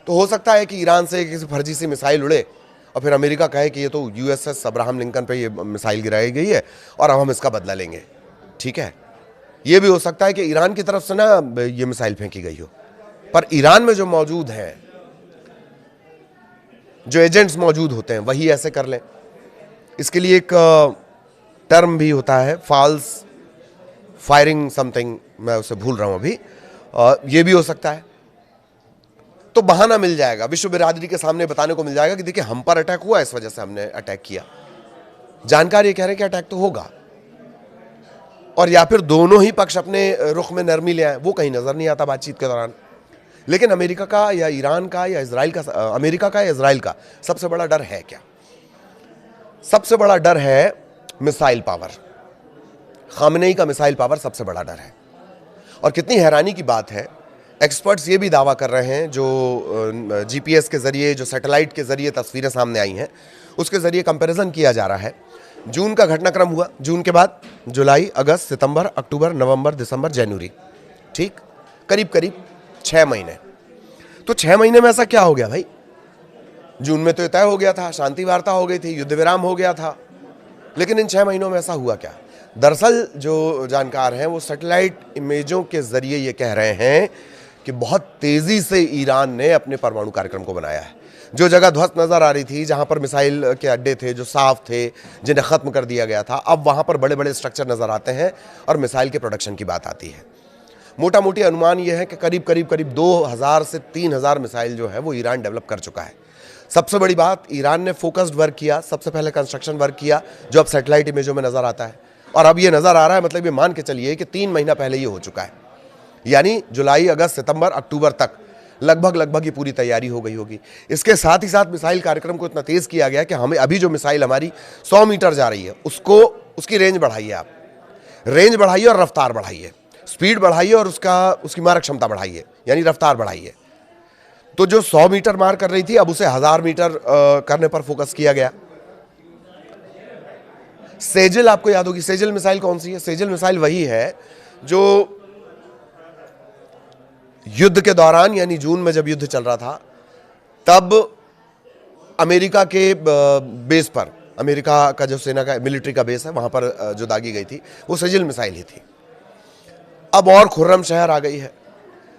तो हो सकता है कि ईरान से किसी फर्जी सी मिसाइल उड़े और फिर अमेरिका कहे कि ये तो यूएसएस अब्राहम लिंकन पे ये मिसाइल गिराई गई है और अब हम इसका बदला लेंगे। ठीक है, ये भी हो सकता है कि ईरान की तरफ से ना ये मिसाइल फेंकी गई हो, पर ईरान में जो मौजूद हैं, जो एजेंट्स मौजूद होते हैं, वही ऐसे कर लें। इसके लिए एक टर्म भी होता है, फॉल्स फायरिंग समथिंग, मैं उसे भूल रहा हूं अभी। ये भी हो सकता है। तो बहाना मिल जाएगा, विश्व बिरादरी के सामने बताने को मिल जाएगा कि देखिए हम पर अटैक हुआ, इस वजह से हमने अटैक किया। जानकार ये कह रहे हैं कि अटैक तो होगा, और या फिर दोनों ही पक्ष अपने रुख में नरमी ले आए, वो कहीं नजर नहीं आता बातचीत के दौरान। लेकिन अमेरिका का या ईरान का या इजराइल का, अमेरिका का या इजराइल का सबसे बड़ा डर है क्या? सबसे बड़ा डर है मिसाइल पावर। खामनेई का मिसाइल पावर सबसे बड़ा डर है। और कितनी हैरानी की बात है, एक्सपर्ट्स ये भी दावा कर रहे हैं, जो जीपीएस के जरिए, जो सैटेलाइट के जरिए तस्वीरें सामने आई हैं, उसके जरिए कंपैरिजन किया जा रहा है। जून का घटनाक्रम हुआ, जून के बाद जुलाई, अगस्त, सितंबर, अक्टूबर, नवंबर, दिसंबर, जनवरी, ठीक, करीब करीब 6 महीने। तो 6 महीने में ऐसा क्या हो गया भाई? जून में तो तय हो गया था, शांति वार्ता हो गई थी, युद्ध विराम हो गया था, लेकिन इन 6 महीनों में ऐसा हुआ क्या? दरअसल जो जानकार हैं वो सैटेलाइट इमेजों के जरिए ये कह रहे हैं कि बहुत तेजी से ईरान ने अपने परमाणु कार्यक्रम को बनाया है। जो जगह ध्वस्त नजर आ रही थी, जहां पर मिसाइल के अड्डे थे जो साफ थे, जिन्हें खत्म कर दिया गया था, अब वहां पर बड़े बड़े स्ट्रक्चर नजर आते हैं और मिसाइल के प्रोडक्शन की बात आती है। मोटा मोटी अनुमान यह है कि करीब 2000 से 3000 मिसाइल जो है वो ईरान डेवलप कर चुका है। सबसे बड़ी बात, ईरान ने फोकस्ड वर्क किया, सबसे पहले कंस्ट्रक्शन वर्क किया, जो अब सैटेलाइट इमेजों में नजर आता है। और अब ये नजर आ रहा है, मतलब ये मान के चलिए कि 3 महीना पहले ये हो चुका है, यानी जुलाई, अगस्त, सितंबर, अक्टूबर तक लगभग ये पूरी तैयारी हो गई होगी। इसके साथ ही साथ मिसाइल कार्यक्रम को इतना तेज किया गया कि हमें अभी जो मिसाइल हमारी 100 मीटर जा रही है, उसकी रेंज बढ़ाइए, आप रेंज बढ़ाइए और रफ्तार बढ़ाइए, स्पीड बढ़ाइए और उसकी मारक क्षमता बढ़ाइए, यानी रफ्तार बढ़ाइए। तो जो 100 मीटर मार कर रही थी, अब उसे 1000 मीटर करने पर फोकस किया गया। सेजल, आपको याद होगी सेजल मिसाइल कौन सी है? सेजल मिसाइल वही है जो युद्ध के दौरान, यानी जून में जब युद्ध चल रहा था, तब अमेरिका के बेस पर, अमेरिका का जो सेना का मिलिट्री का बेस है वहां पर जो दागी गई थी, वो सेजल मिसाइल ही थी। अब और खुर्रम शहर आ गई है,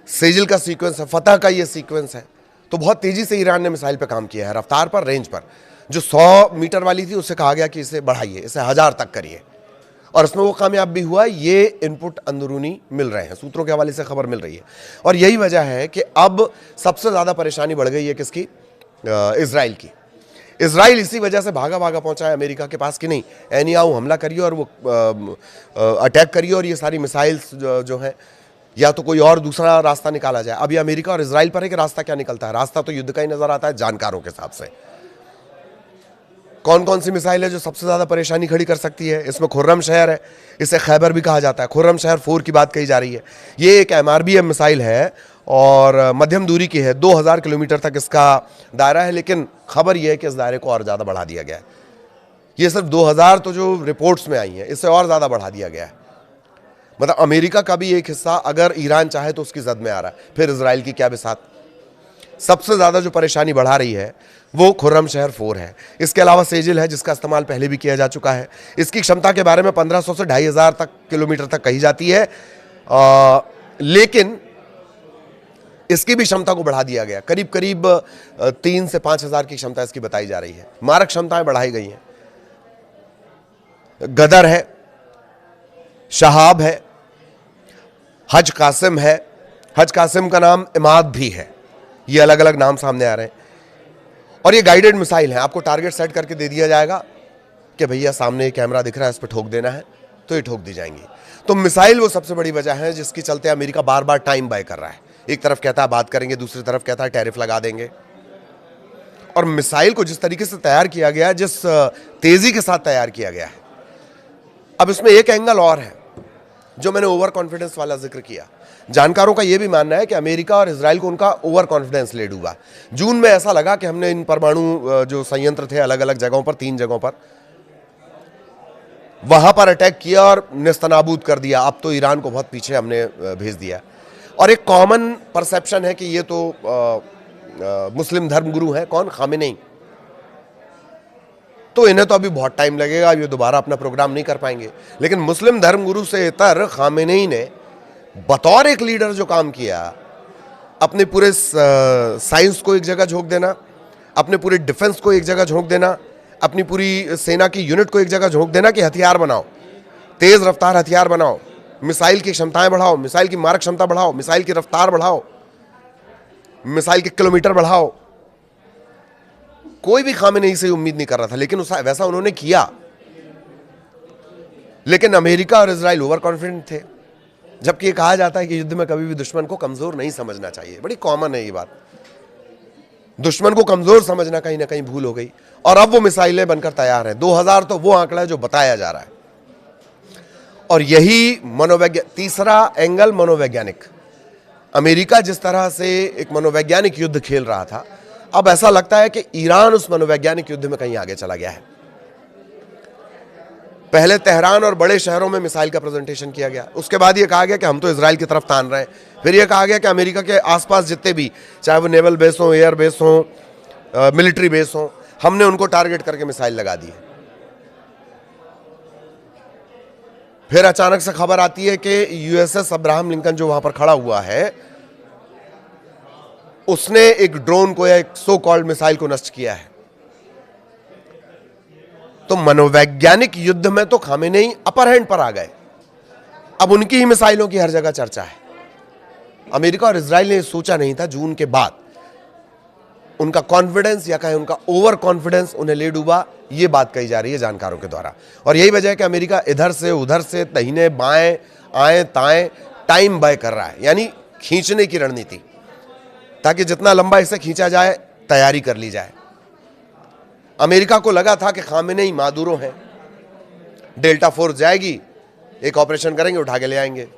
सेजल का सीक्वेंस है, फतह का ये सीक्वेंस है। तो बहुत तेजी से ईरान ने मिसाइल पे काम किया है, रफ्तार पर, रेंज पर। जो 100 मीटर वाली थी उससे कहा गया कि इसे बढ़ाइए, इसे 1000 तक करिए, और इसमें वो कामयाब भी हुआ। ये इनपुट अंदरूनी मिल रहे हैं, सूत्रों के हवाले से खबर मिल रही है। और यही वजह है कि अब सबसे ज्यादा परेशानी बढ़ गई है किसकी? इजराइल की। इजराइल इसी वजह से भागा पहुंचा है अमेरिका के पास कि नहीं, एनी आओ हमला करिए और वो अटैक करिए, और ये सारी मिसाइल्स जो हैं, या तो कोई और दूसरा रास्ता निकाला जाए। अब ये अमेरिका और इजराइल पर है कि रास्ता क्या निकलता है। रास्ता तो युद्ध का ही नजर आता है जानकारों के हिसाब से। कौन कौन सी मिसाइल है जो सबसे ज्यादा परेशानी खड़ी कर सकती है? इसमें खुर्रम शहर है, इसे खैबर भी कहा जाता है। खुर्रम शहर 4 की बात कही जा रही है। ये एक MRBM मिसाइल है और मध्यम दूरी की है, 2000 किलोमीटर तक इसका दायरा है, लेकिन खबर यह है कि इस दायरे को और ज्यादा बढ़ा दिया गया है। ये सिर्फ 2000 तो जो रिपोर्ट्स में आई है, इससे और ज्यादा बढ़ा दिया गया है। मतलब अमेरिका का भी एक हिस्सा अगर ईरान चाहे तो उसकी जद में आ रहा है। फिर इजराइल की क्या बिसात। सबसे ज्यादा जो परेशानी बढ़ा रही है वो खुर्रम शहर 4 है। इसके अलावा सेजिल है, जिसका इस्तेमाल पहले भी किया जा चुका है। इसकी क्षमता के बारे में 1500 से 2500 तक किलोमीटर तक कही जाती है, लेकिन इसकी भी क्षमता को बढ़ा दिया गया। करीब 3 से 5000 की क्षमता इसकी बताई जा रही है। मारक क्षमताएं बढ़ाई गई हैं। गदर है, शहाब है, हज कासिम है। हज कासिम का नाम इमाद भी है। ये अलग अलग नाम सामने आ रहे हैं। और ये गाइडेड मिसाइल है, आपको टारगेट सेट करके दे दिया जाएगा कि भैया सामने कैमरा दिख रहा है, इस पर ठोक देना है, तो ये ठोक दी जाएंगी। तो मिसाइल वो सबसे बड़ी वजह है जिसकी चलते अमेरिका बार बार टाइम बाय कर रहा है। एक तरफ कहता है बात करेंगे, दूसरी तरफ कहता है टैरिफ लगा देंगे। और मिसाइल को जिस तरीके से तैयार किया गया, जिस तेजी के साथ तैयार किया गया है, अब इसमें एक एंगल और है जो मैंने ओवर कॉन्फिडेंस वाला जिक्र किया। जानकारों का यह भी मानना है कि अमेरिका और इजराइल को उनका ओवर कॉन्फिडेंस ले डूबा। जून में ऐसा लगा कि हमने इन परमाणु जो संयंत्र थे अलग अलग जगहों पर, 3 जगहों पर, वहां पर अटैक किया और नेस्तनाबूद कर दिया। अब तो ईरान को बहुत पीछे हमने भेज दिया। और एक कॉमन परसेप्शन है कि ये तो मुस्लिम धर्मगुरु हैं, कौन? खामेनेई। तो इन्हें तो अभी बहुत टाइम लगेगा, ये दोबारा अपना प्रोग्राम नहीं कर पाएंगे, लेकिन मुस्लिम धर्मगुरु से इतर खामेनेई ने बतौर एक लीडर जो काम किया, अपने पूरे साइंस को एक जगह झोंक देना, अपने पूरे डिफेंस को एक जगह झोंक देना, अपनी पूरी सेना की यूनिट को एक जगह झोंक देना कि हथियार बनाओ, तेज रफ्तार हथियार बनाओ, मिसाइल की क्षमताएं बढ़ाओ, मिसाइल की मारक क्षमता बढ़ाओ, मिसाइल की रफ्तार बढ़ाओ, मिसाइल के किलोमीटर बढ़ाओ। कोई भी खामेनेई से उम्मीद नहीं कर रहा था, लेकिन वैसा उन्होंने किया। लेकिन अमेरिका और इजराइल ओवर कॉन्फिडेंट थे, जबकि ये कहा जाता है कि युद्ध में कभी भी दुश्मन को कमजोर नहीं समझना चाहिए। बड़ी कॉमन है ये बात, दुश्मन को कमजोर समझना कहीं ना कहीं भूल हो गई, और अब वो मिसाइलें बनकर तैयार हैं। 2000 तो वो आंकड़ा है जो बताया जा रहा है। और यही तीसरा एंगल मनोवैज्ञानिक। अमेरिका जिस तरह से एक मनोवैज्ञानिक युद्ध खेल रहा था, अब ऐसा लगता है कि ईरान उस मनोवैज्ञानिक युद्ध में कहीं आगे चला गया है। पहले तेहरान और बड़े शहरों में मिसाइल का प्रेजेंटेशन किया गया, उसके बाद ये कहा गया कि हम तो इजराइल की तरफ तान रहे हैं। फिर ये कहा गया कि अमेरिका के आसपास जितने भी, चाहे वो नेवल बेस हो, एयर बेस हो, मिलिट्री बेस हो, हमने उनको टारगेट करके मिसाइल लगा दी है। फिर अचानक से खबर आती है कि यूएसएस अब्राहम लिंकन जो वहां पर खड़ा हुआ है, उसने एक ड्रोन को या एक सो कॉल्ड मिसाइल को नष्ट किया है। तो मनोवैज्ञानिक युद्ध में तो खामेनेई अपर हैंड पर आ गए। अब उनकी ही मिसाइलों की हर जगह चर्चा है। अमेरिका और इजराइल ने सोचा नहीं था, जून के बाद उनका कॉन्फिडेंस या कहें उनका ओवर कॉन्फिडेंस उन्हें ले डूबा, ये बात कही जा रही है जानकारों के द्वारा। और यही वजह है कि अमेरिका इधर से उधर से, दाहिने बाएं, आए ताएं टाइम बाय कर रहा है, यानी खींचने की रणनीति, ताकि जितना लंबा इसे खींचा जाए तैयारी कर ली जाए। अमेरिका को लगा था कि खामेनेई मादुरो हैं, डेल्टा फोर्स जाएगी, एक ऑपरेशन करेंगे, उठा के ले आएंगे।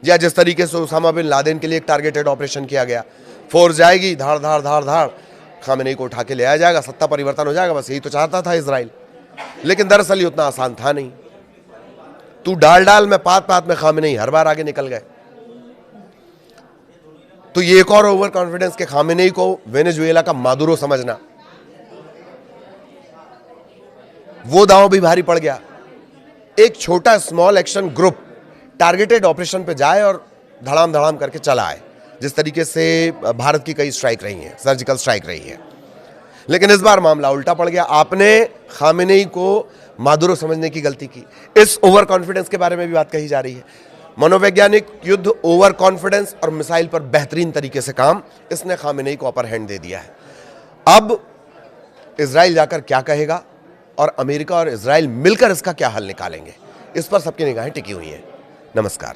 या जिस तरीके से उसामा बिन लादेन के लिए एक टारगेटेड ऑपरेशन किया गया, फोर्स जाएगी, धाड़ धाड़ धाड़ धाड़, खामेनेई को उठा के ले आया जाएगा, सत्ता परिवर्तन हो जाएगा। बस यही तो चाहता था इजराइल, लेकिन दरअसल ये उतना आसान था नहीं। तू डाल डाल में पात पात में खामेनेई हर बार आगे निकल गए। तो ये एक और ओवर कॉन्फिडेंस के खामेनेई को वेनेजुएला का मादुरो समझना, वो दांव भी भारी पड़ गया। एक छोटा small action group targeted operation पे जाए और धड़ाम धड़ाम करके चला आए, जिस तरीके से भारत की कई स्ट्राइक रही हैं, सर्जिकल स्ट्राइक रही है। लेकिन इस बार मामला उल्टा पड़ गया। आपने खामेनेई को मादुरो समझने की गलती की। इस ओवर कॉन्फिडेंस के बारे में भी बात कही जा रही है। मनोवैज्ञानिक युद्ध, ओवर कॉन्फिडेंस और मिसाइल पर बेहतरीन तरीके से काम, इसने खामेनेई को अपर हैंड दे दिया है। अब इजराइल जाकर क्या कहेगा और अमेरिका और इजराइल मिलकर इसका क्या हल निकालेंगे, इस पर सबकी निगाहें टिकी हुई हैं। नमस्कार।